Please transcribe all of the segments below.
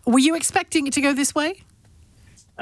Were you expecting it to go this way?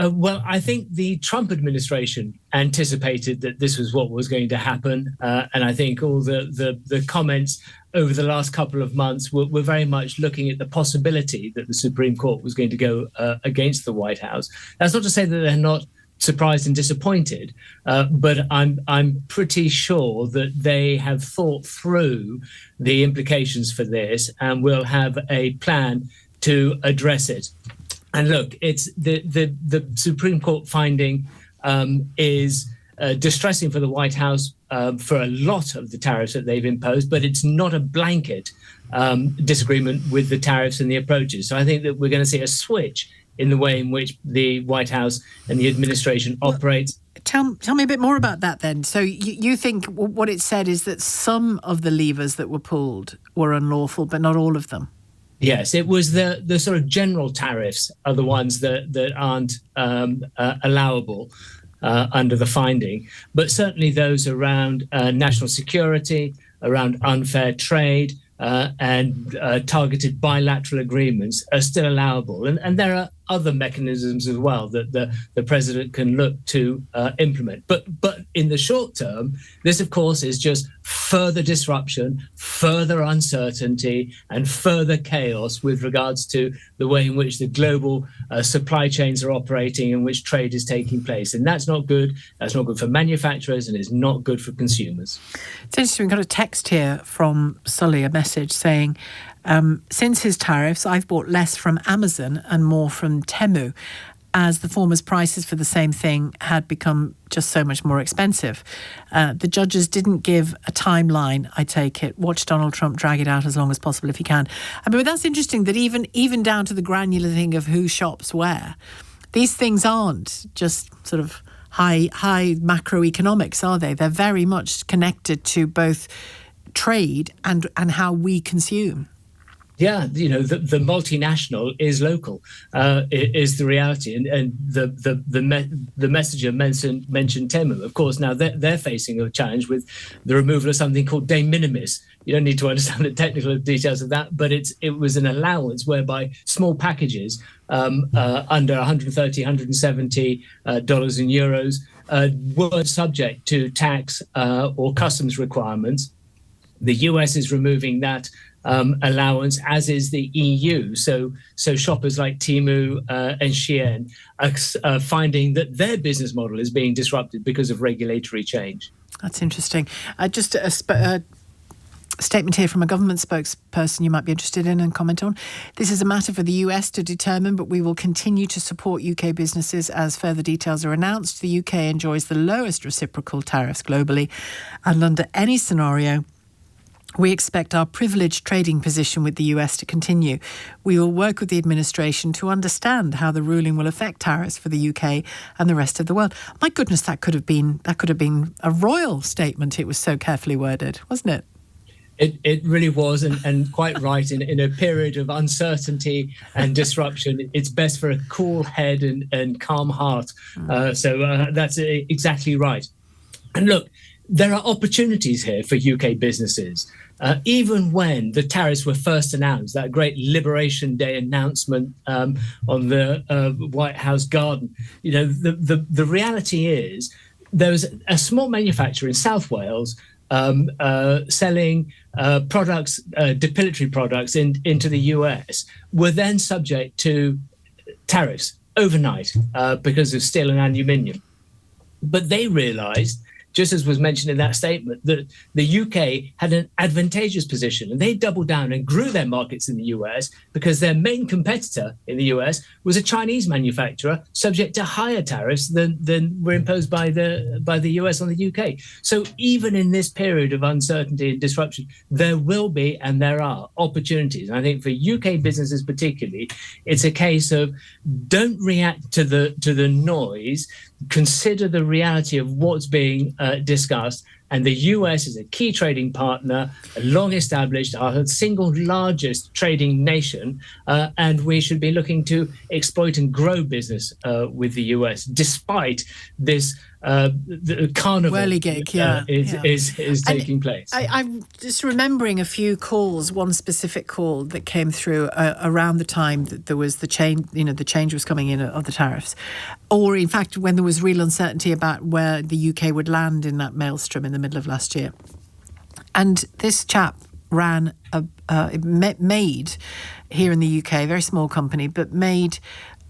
Well, I think the Trump administration anticipated that this was what was going to happen. And I think all the comments over the last couple of months were very much looking at the possibility that the Supreme Court was going to go against the White House. That's not to say that they're not surprised and disappointed, but I'm pretty sure that they have thought through the implications for this and will have a plan to address it. And look, it's the Supreme Court finding is distressing for the White House for a lot of the tariffs that they've imposed, but it's not a blanket disagreement with the tariffs and the approaches. So I think that we're going to see a switch in the way in which the White House and the administration operates. Tell me a bit more about that then. So you think what it said is that some of the levers that were pulled were unlawful, but not all of them? Yes, it was the sort of general tariffs are the ones that aren't allowable under the finding, but certainly those around national security, around unfair trade, and targeted bilateral agreements are still allowable. And there are other mechanisms as well that the president can look to implement. But in the short term, this, of course, is just further disruption, further uncertainty, and further chaos with regards to the way in which the global supply chains are operating and which trade is taking place. And that's not good. That's not good for manufacturers, and it's not good for consumers. It's interesting. We've got a text here from Sully, a message saying, since his tariffs, I've bought less from Amazon and more from Temu, as the former's prices for the same thing had become just so much more expensive. The judges didn't give a timeline, I take it. Watch Donald Trump drag it out as long as possible if he can. I mean, but that's interesting that even down to the granular thing of who shops where, these things aren't just sort of high macroeconomics, are they? They're very much connected to both trade and how we consume. Yeah, the multinational is local, is the reality, and the messenger mentioned Temu. Of course, now they're facing a challenge with the removal of something called de minimis. You don't need to understand the technical details of that, but it was an allowance whereby small packages under $130, $170 and euros were subject to tax or customs requirements. The US is removing that allowance, as is the EU. So shoppers like Temu and Shein are finding that their business model is being disrupted because of regulatory change. That's interesting. Just a statement here from a government spokesperson you might be interested in and comment on. This is a matter for the US to determine, but we will continue to support UK businesses as further details are announced. The UK enjoys the lowest reciprocal tariffs globally, and under any scenario, we expect our privileged trading position with the US to continue. We will work with the administration to understand how the ruling will affect tariffs for the UK and the rest of the world. My goodness, that could have been a royal statement. It was so carefully worded, wasn't it? It really was, and quite right. In a period of uncertainty and disruption, it's best for a cool head and calm heart. So that's exactly right. And look, there are opportunities here for UK businesses. Even when the tariffs were first announced, that great Liberation Day announcement on the White House garden, the reality is there was a small manufacturer in South Wales selling products, depilatory products into the US, were then subject to tariffs overnight because of steel and aluminium. But they realised, just as was mentioned in that statement, that the UK had an advantageous position, and they doubled down and grew their markets in the US because their main competitor in the US was a Chinese manufacturer subject to higher tariffs than were imposed by the US on the UK. So even in this period of uncertainty and disruption, there will be and there are opportunities. And I think for UK businesses particularly, it's a case of don't react to the noise. Consider the reality of what's being discussed. And the US is a key trading partner, long established, our single largest trading nation. And we should be looking to exploit and grow business with the US, despite this the carnival is taking place. I'm just remembering a few calls, one specific call that came through around the time that there was the change, the change was coming in of the tariffs, or in fact when there was real uncertainty about where the UK would land in that maelstrom in the middle of last year. And this chap ran made here in the UK, a very small company, but made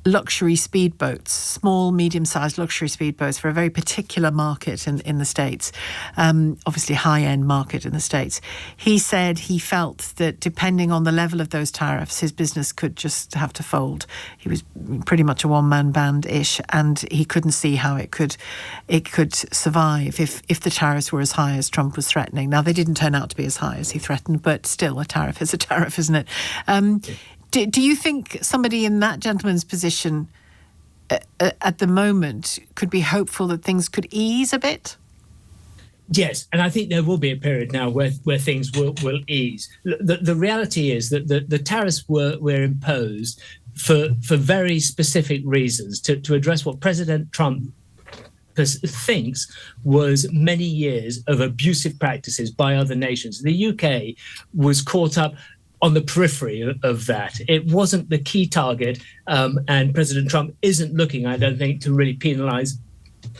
luxury speedboats, small, medium-sized luxury speedboats for a very particular market in the States, obviously high-end market in the States. He said he felt that depending on the level of those tariffs, his business could just have to fold. He was pretty much a one-man band-ish, and he couldn't see how it could survive if the tariffs were as high as Trump was threatening. Now, they didn't turn out to be as high as he threatened, but still, a tariff is a tariff, isn't it? Do you think somebody in that gentleman's position at the moment could be hopeful that things could ease a bit? Yes, and I think there will be a period now where things will ease. The reality is that the tariffs were imposed for very specific reasons to address what President Trump thinks was many years of abusive practices by other nations. The UK was caught up on the periphery of that. It wasn't the key target, and President Trump isn't looking, I don't think, to really penalise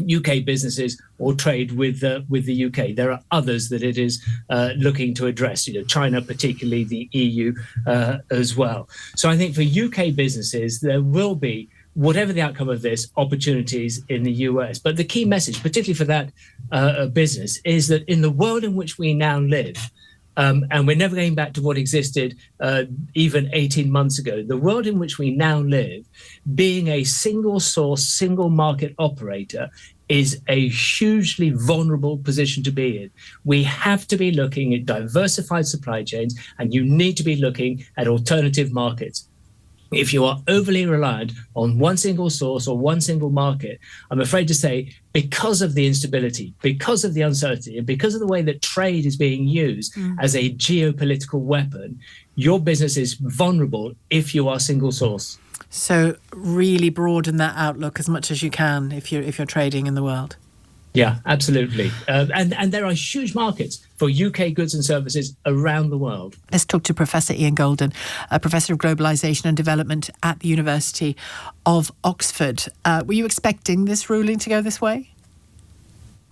UK businesses or trade with the UK. There are others that it is looking to address, China, particularly the EU as well. So I think for UK businesses, there will be, whatever the outcome of this, opportunities in the US. But the key message, particularly for that business, is that in the world in which we now live, and we're never going back to what existed even 18 months ago. The world in which we now live, being a single source, single market operator, is a hugely vulnerable position to be in. We have to be looking at diversified supply chains, and you need to be looking at alternative markets. If you are overly reliant on one single source or one single market, I'm afraid to say, because of the instability, because of the uncertainty, and because of the way that trade is being used as a geopolitical weapon, your business is vulnerable if you are single source. So really broaden that outlook as much as you can if you're trading in the world. Yeah, absolutely. And there are huge markets for UK goods and services around the world. Let's talk to Professor Ian Goldin, a Professor of Globalisation and Development at the University of Oxford. Were you expecting this ruling to go this way?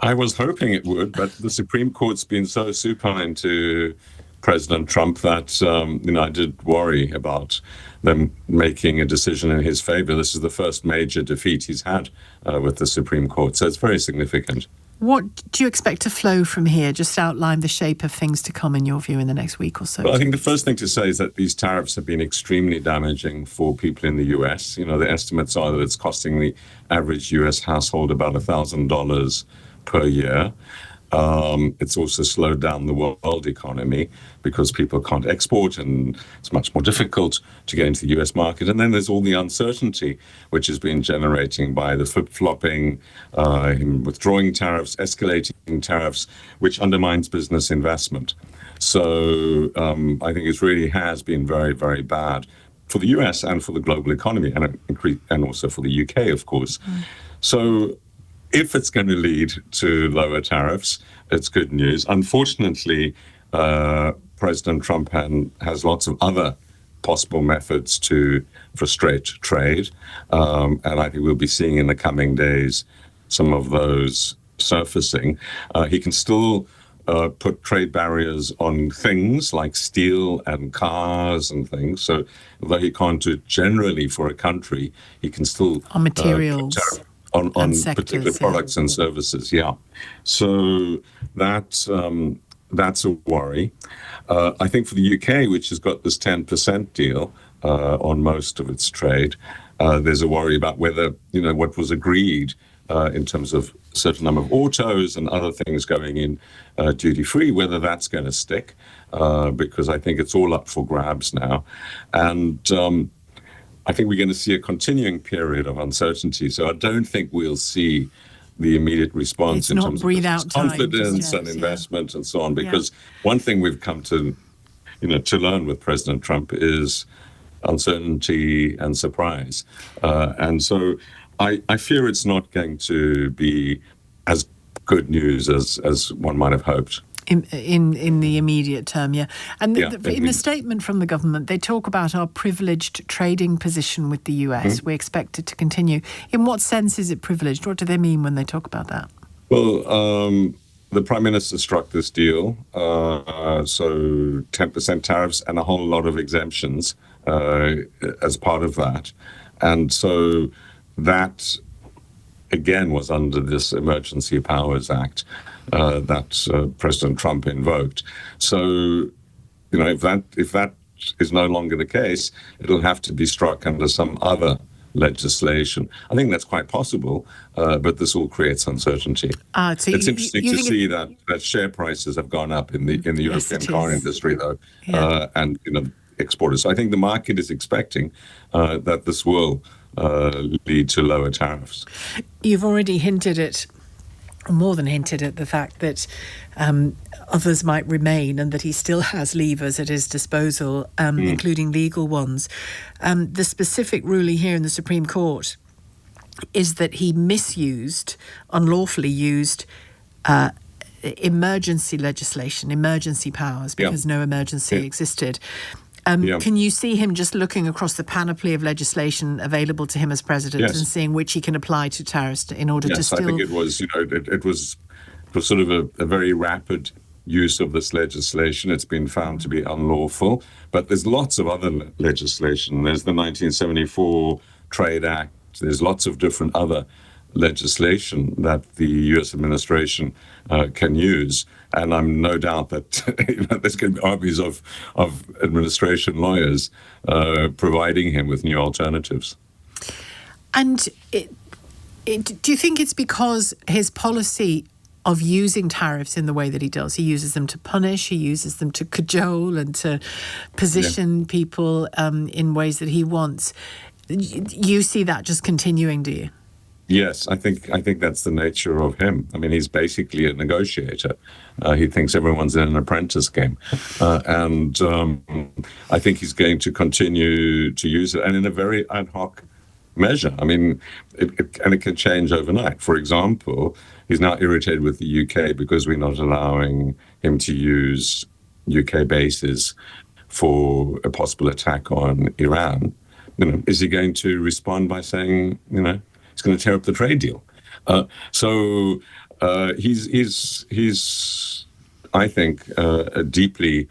I was hoping it would, but the Supreme Court's been so supine to President Trump that, I did worry about them making a decision in his favor. This is the first major defeat he's had with the Supreme Court, so it's very significant. What do you expect to flow from here? Just outline the shape of things to come in your view in the next week or so. Well, I think the first thing to say is that these tariffs have been extremely damaging for people in the US. The estimates are that it's costing the average US household about $1,000 per year. It's also slowed down the world economy because people can't export and it's much more difficult to get into the US market. And then there's all the uncertainty which has been generating by the flip-flopping, him withdrawing tariffs, escalating tariffs, which undermines business investment. So I think it really has been very, very bad for the US and for the global economy and also for the UK, of course. So if it's going to lead to lower tariffs, it's good news. Unfortunately, President Trump has lots of other possible methods to frustrate trade. And I think we'll be seeing in the coming days some of those surfacing. He can still put trade barriers on things like steel and cars and things. So although he can't do it generally for a country, he can still on materials. On particular products and services, So that's a worry. I think for the UK, which has got this 10% deal on most of its trade, there's a worry about whether, what was agreed in terms of a certain number of autos and other things going in duty-free, whether that's going to stick, because I think it's all up for grabs now. And I think we're going to see a continuing period of uncertainty. So I don't think we'll see the immediate response in terms of confidence and investment and so on. Because one thing we've come to, to learn with President Trump is uncertainty and surprise. And so I fear it's not going to be good news as one might have hoped. In the immediate term, yeah. And Yeah, in the statement from the government, they talk about our privileged trading position with the US. We expect it to continue. In what sense is it privileged? What do they mean when they talk about that? Well, the Prime Minister struck this deal, so 10% tariffs and a whole lot of exemptions as part of that. And so that, again, was under this Emergency Powers Act that President Trump invoked. So, if that is no longer the case, it'll have to be struck under some other legislation. I think that's quite possible, but this all creates uncertainty. So it's interesting to see that share prices have gone up in the European car industry, though, and exporters. So I think the market is expecting that this will lead to lower tariffs. You've already hinted at, more than hinted at, the fact that others might remain and that he still has levers at his disposal, including legal ones. The specific ruling here in the Supreme Court is that he unlawfully used emergency legislation, emergency powers, because no emergency existed. Can you see him just looking across the panoply of legislation available to him as president and seeing which he can apply to tariffs in order to still... I think it was, it was sort of a very rapid use of this legislation. It's been found to be unlawful, but there's lots of other legislation. There's the 1974 Trade Act. There's lots of different other legislation that the U.S. administration can use. And I'm no doubt that there's going to be armies of administration lawyers providing him with new alternatives. And do you think it's because his policy of using tariffs in the way that he does? He uses them to punish, he uses them to cajole and to position people in ways that he wants. You see that just continuing, do you? Yes, I think that's the nature of him. I mean, he's basically a negotiator. He thinks everyone's in an apprentice game. And I think he's going to continue to use it, and in a very ad hoc measure. I mean, it can change overnight. For example, he's now irritated with the UK because we're not allowing him to use UK bases for a possible attack on Iran. Is he going to respond by saying, he's going to tear up the trade deal? So he's I think, deeply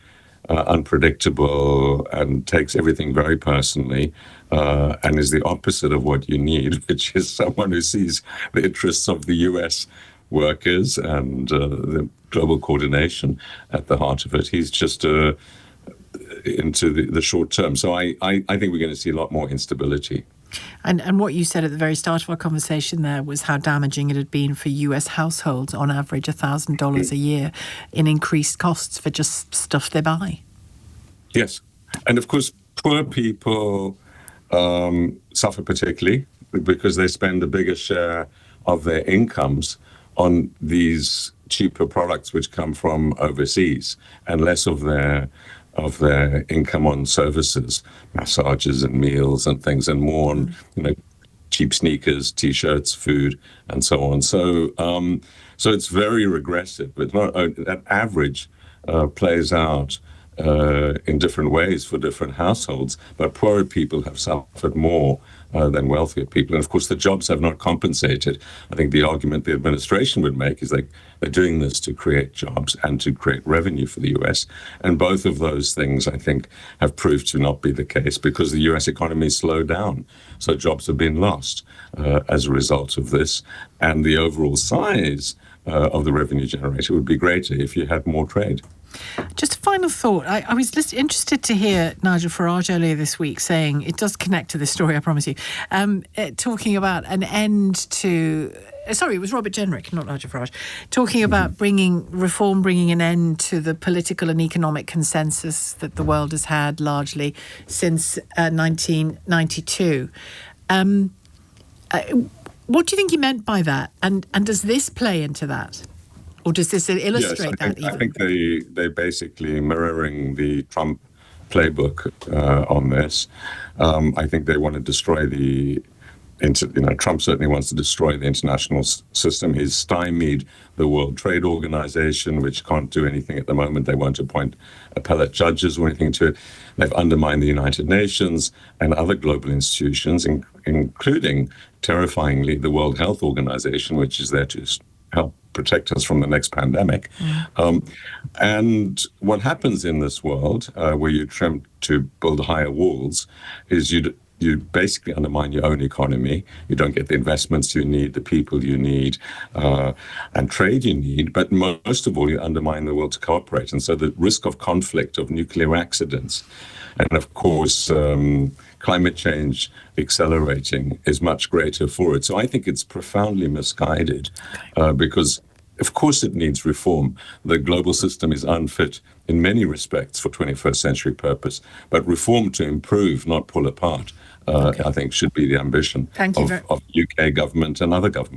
unpredictable and takes everything very personally, and is the opposite of what you need, which is someone who sees the interests of the US workers and the global coordination at the heart of it. He's just into the short term. So I think we're going to see a lot more instability. And what you said at the very start of our conversation there was how damaging it had been for US households, on average $1,000 a year in increased costs for just stuff they buy. Yes. And of course, poor people suffer particularly because they spend a bigger share of their incomes on these cheaper products which come from overseas, and less of their income on services, massages and meals and things, and more on cheap sneakers, t-shirts, food, and so on. So it's very regressive. But that average plays out in different ways for different households. But poorer people have suffered more than wealthier people. And of course, the jobs have not compensated. I think the argument the administration would make is they're doing this to create jobs and to create revenue for the US. And both of those things, I think, have proved to not be the case because the US economy slowed down. So jobs have been lost as a result of this. And the overall size of the revenue generated would be greater if you had more trade. Just a final thought. I was just interested to hear Nigel Farage earlier this week saying, it does connect to this story, I promise you, talking about an end to... Sorry, it was Robert Jenrick, not Nigel Farage, talking about bringing an end to the political and economic consensus that the world has had largely since 1992. What do you think he meant by that? And does this play into that? Or does this illustrate that even? I think they're basically mirroring the Trump playbook on this. I think they want to destroy the Trump certainly wants to destroy the international system. He's stymied the World Trade Organization, which can't do anything at the moment. They won't appoint appellate judges or anything to it. They've undermined the United Nations and other global institutions, including, terrifyingly, the World Health Organization, which is there to help protect us from the next pandemic. And what happens in this world, where you attempt to build higher walls, is you basically undermine your own economy. You don't get the investments you need, the people you need, and trade you need. But most of all, you undermine the will to cooperate. And so the risk of conflict, of nuclear accidents, and of course, climate change accelerating is much greater for it. So I think it's profoundly misguided because, of course, it needs reform. The global system is unfit in many respects for 21st century purpose. But reform to improve, not pull apart, I think should be the ambition of UK government and other governments.